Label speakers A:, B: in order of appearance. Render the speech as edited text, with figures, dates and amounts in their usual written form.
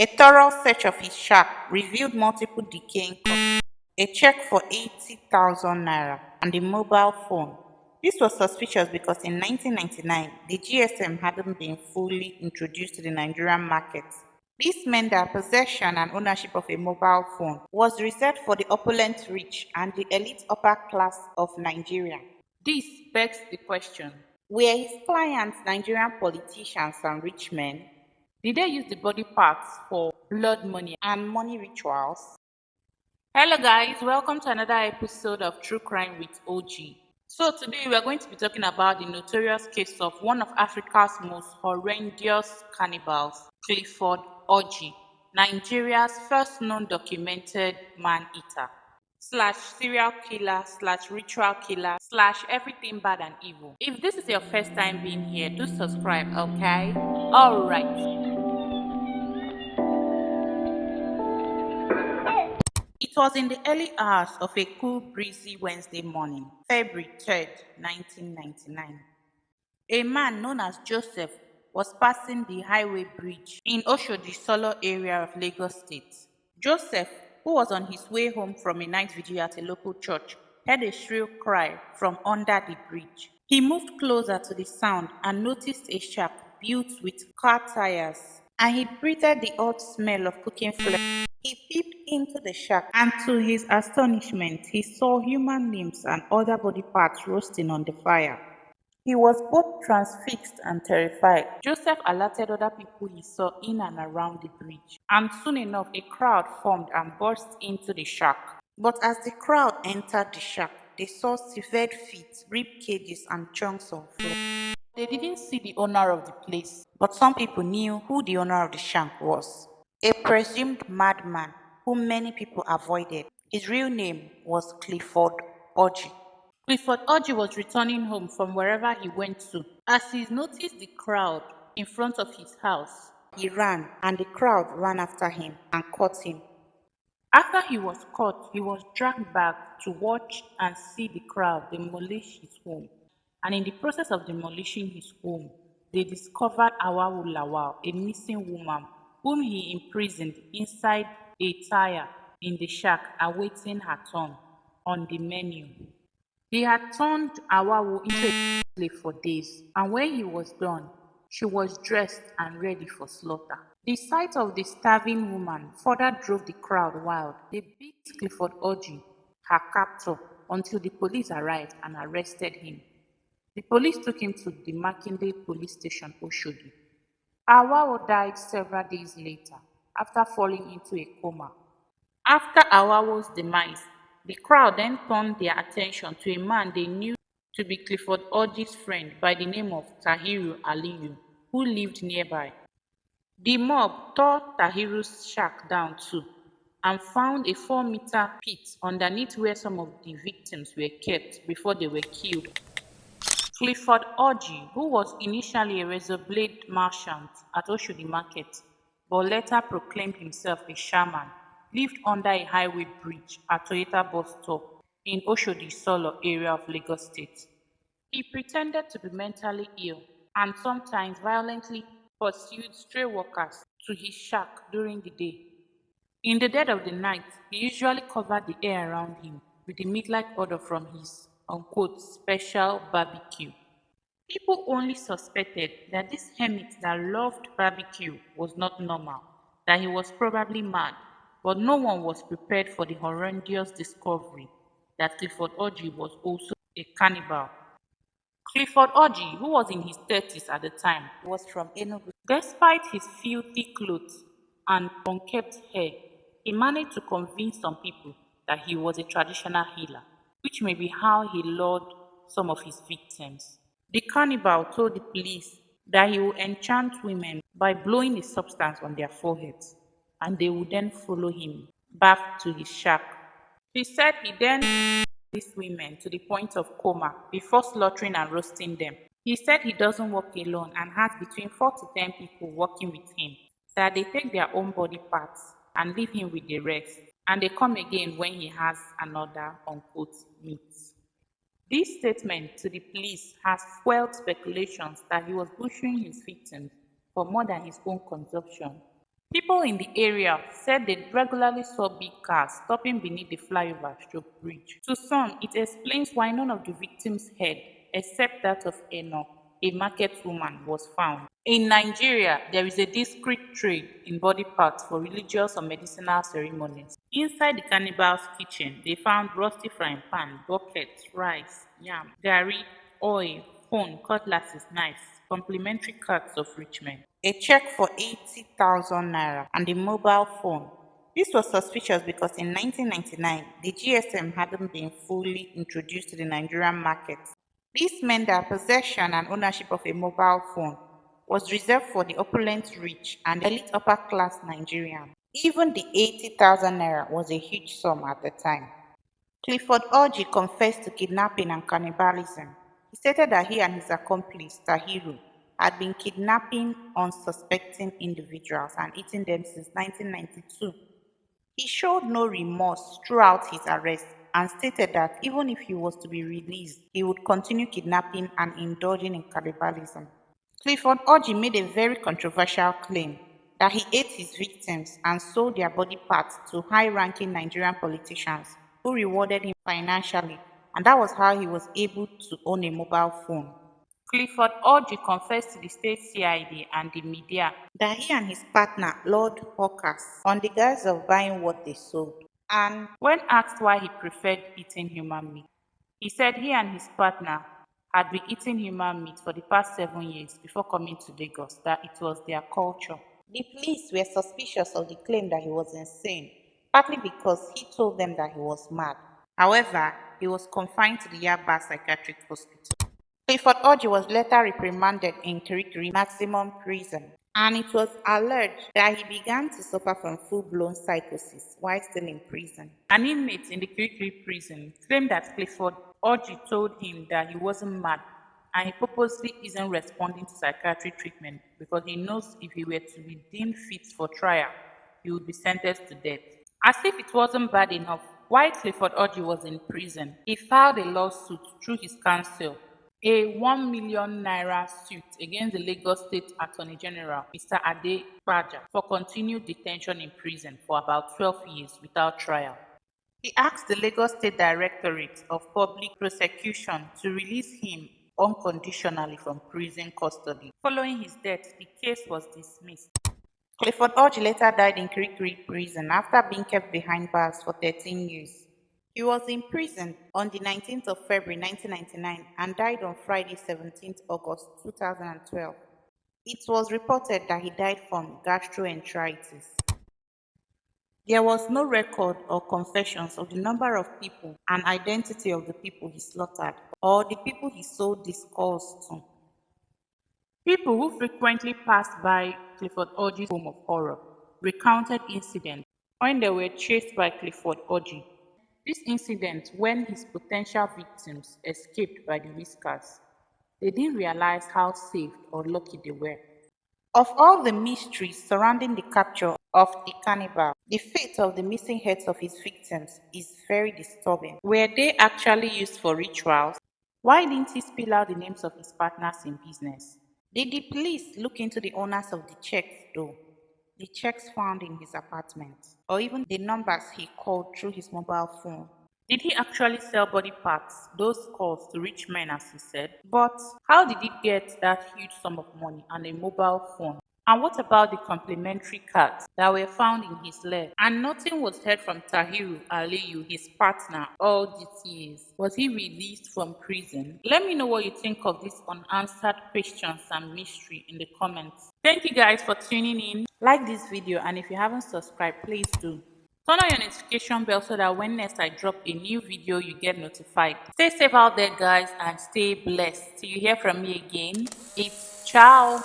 A: A thorough search of his shack revealed multiple decaying corpses, a check for 80,000 naira, and a mobile phone. This was suspicious because in 1999, the GSM hadn't been fully introduced to the Nigerian market. This meant that possession and ownership of a mobile phone was reserved for the opulent rich and the elite upper class of Nigeria. This begs the question: were his clients Nigerian politicians and rich men? Did they use the body parts for blood money and money rituals? Hello, guys, welcome to another episode of True Crime with OG. So, today we are going to be talking about the notorious case of one of Africa's most horrendous cannibals, Clifford Orji, Nigeria's first known documented man eater, slash serial killer, slash ritual killer, slash everything bad and evil. If this is your first time being here, do subscribe, okay? Alright. It was in the early hours of a cool, breezy Wednesday morning, February 3rd, 1999. A man known as Joseph was passing the highway bridge in Oshodi Solo area of Lagos State. Joseph, who was on his way home from a night vigil at a local church, heard a shrill cry from under the bridge. He moved closer to the sound and noticed a shack built with car tires, and he breathed the odd smell of cooking flesh. He peeped into the shack, and to his astonishment, he saw human limbs and other body parts roasting on the fire. He was both transfixed and terrified. Joseph alerted other people he saw in and around the bridge, and soon enough a crowd formed and burst into the shack. But as the crowd entered the shack, they saw severed feet, rib cages, and chunks of flesh. They didn't see the owner of the place, but some people knew who the owner of the shack was. A presumed madman whom many people avoided. His real name was Clifford Orji. Clifford Orji was returning home from wherever he went to. As he noticed the crowd in front of his house, he ran, and the crowd ran after him and caught him. After he was caught, he was dragged back to watch and see the crowd demolish his home. And in the process of demolishing his home, they discovered Awawu Lawal, a missing woman, whom he imprisoned inside a tire in the shack awaiting her turn on the menu. He had turned Awawu into a slave for days, and when he was done, she was dressed and ready for slaughter. The sight of the starving woman further drove the crowd wild. They beat Clifford Orji, her captor, until the police arrived and arrested him. The police took him to the Makinde police station, Oshodi. Awawo died several days later after falling into a coma. After Awawo's demise, the crowd then turned their attention to a man they knew to be Clifford Orji's friend by the name of Tahiru Aliyu, who lived nearby. The mob tore Tahiru's shack down too and found a 4-meter pit underneath where some of the victims were kept before they were killed. Clifford Orji, who was initially a razor blade merchant at Oshodi Market, but later proclaimed himself a shaman, lived under a highway bridge at Toyota bus stop in Oshodi Solo area of Lagos State. He pretended to be mentally ill and sometimes violently pursued stray workers to his shack during the day. In the dead of the night, he usually covered the air around him with the meat-like odor from his unquote special barbecue. People only suspected that this hermit that loved barbecue was not normal, that he was probably mad, but no one was prepared for the horrendous discovery that Clifford Orji was also a cannibal. Clifford Orji, who was in his 30s at the time, was from Enugu. Despite his filthy clothes and unkempt hair, he managed to convince some people that he was a traditional healer, which may be how he lured some of his victims. The cannibal told the police that he would enchant women by blowing a substance on their foreheads, and they would then follow him back to his shack. He said he then these women to the point of coma before slaughtering and roasting them. He said he doesn't work alone and has between 4 to 10 people working with him, that they take their own body parts and leave him with the rest, and they come again when he has another unquote meat. This statement to the police has fueled speculations that he was butchering his victims for more than his own consumption. People in the area said they regularly saw big cars stopping beneath the flyover stroke bridge. To some, it explains why none of the victims' head, except that of Eno, a market woman, was found. In Nigeria, there is a discreet trade in body parts for religious or medicinal ceremonies. Inside the cannibal's kitchen, they found rusty frying pan, buckets, rice, yam, gari, oil, phone, cutlasses, knives, complimentary cards of rich men, a check for 80,000 naira, and a mobile phone. This was suspicious because in 1999, the GSM hadn't been fully introduced to the Nigerian market. This meant that possession and ownership of a mobile phone was reserved for the opulent rich and elite upper class Nigerian. Even the 80,000 naira was a huge sum at the time. Clifford Orji confessed to kidnapping and cannibalism. He stated that he and his accomplice, Tahiru, had been kidnapping unsuspecting individuals and eating them since 1992. He showed no remorse throughout his arrest and stated that even if he was to be released, he would continue kidnapping and indulging in cannibalism. Clifford Orji made a very controversial claim that he ate his victims and sold their body parts to high-ranking Nigerian politicians who rewarded him financially, and that was how he was able to own a mobile phone. Clifford Orji confessed to the state CID and the media that he and his partner, Lord Hawkers, on the guise of buying what they sold. And when asked why he preferred eating human meat, he said he and his partner had been eating human meat for the past 7 years before coming to Lagos, that it was their culture. The police were suspicious of the claim that he was insane, partly because he told them that he was mad. However, he was confined to the Yaba Psychiatric Hospital. Clifford Orji was later reprimanded in Kirikiri Maximum Prison, and it was alleged that he began to suffer from full-blown psychosis while still in prison. An inmate in the Kirikiri prison claimed that Clifford Orji told him that he wasn't mad and he purposely isn't responding to psychiatric treatment because he knows if he were to be deemed fit for trial, he would be sentenced to death. As if it wasn't bad enough, while Clifford Orji was in prison, he filed a lawsuit through his counsel, a 1 million naira suit against the Lagos State Attorney General, Mr. Adeyinka, for continued detention in prison for about 12 years without trial. He asked the Lagos State Directorate of Public Prosecution to release him unconditionally from prison custody. Following his death, the case was dismissed. Clifford Orji later died in Kirikiri prison after being kept behind bars for 13 years. He was imprisoned on the 19th of February 1999 and died on Friday 17th August 2012. It was reported that he died from gastroenteritis. There was no record or confessions of the number of people and identity of the people he slaughtered or the people he sold the skulls to. People who frequently passed by Clifford Orji's home of horror recounted incidents when they were chased by Clifford Orji. This incident when his potential victims escaped by the whiskers. They didn't realize how safe or lucky they were. Of all the mysteries surrounding the capture of the cannibal, the fate of the missing heads of his victims is very disturbing. Were they actually used for rituals? Why didn't he spill out the names of his partners in business? Did the police look into the owners of the checks though? The checks found in his apartment, or even the numbers he called through his mobile phone? Did he actually sell body parts, those calls to rich men as he said? But how did he get that huge sum of money and a mobile phone? And what about the complimentary cards that were found in his lair? And nothing was heard from Tahiru Aliyu, his partner, all these years. Was he released from prison? Let me know what you think of these unanswered questions and mystery in the comments. Thank you guys for tuning in. Like this video, and if you haven't subscribed, please do. Turn on your notification bell so that when next I drop a new video, you get notified. Stay safe out there, guys, and stay blessed. Till you hear from me again, it's ciao.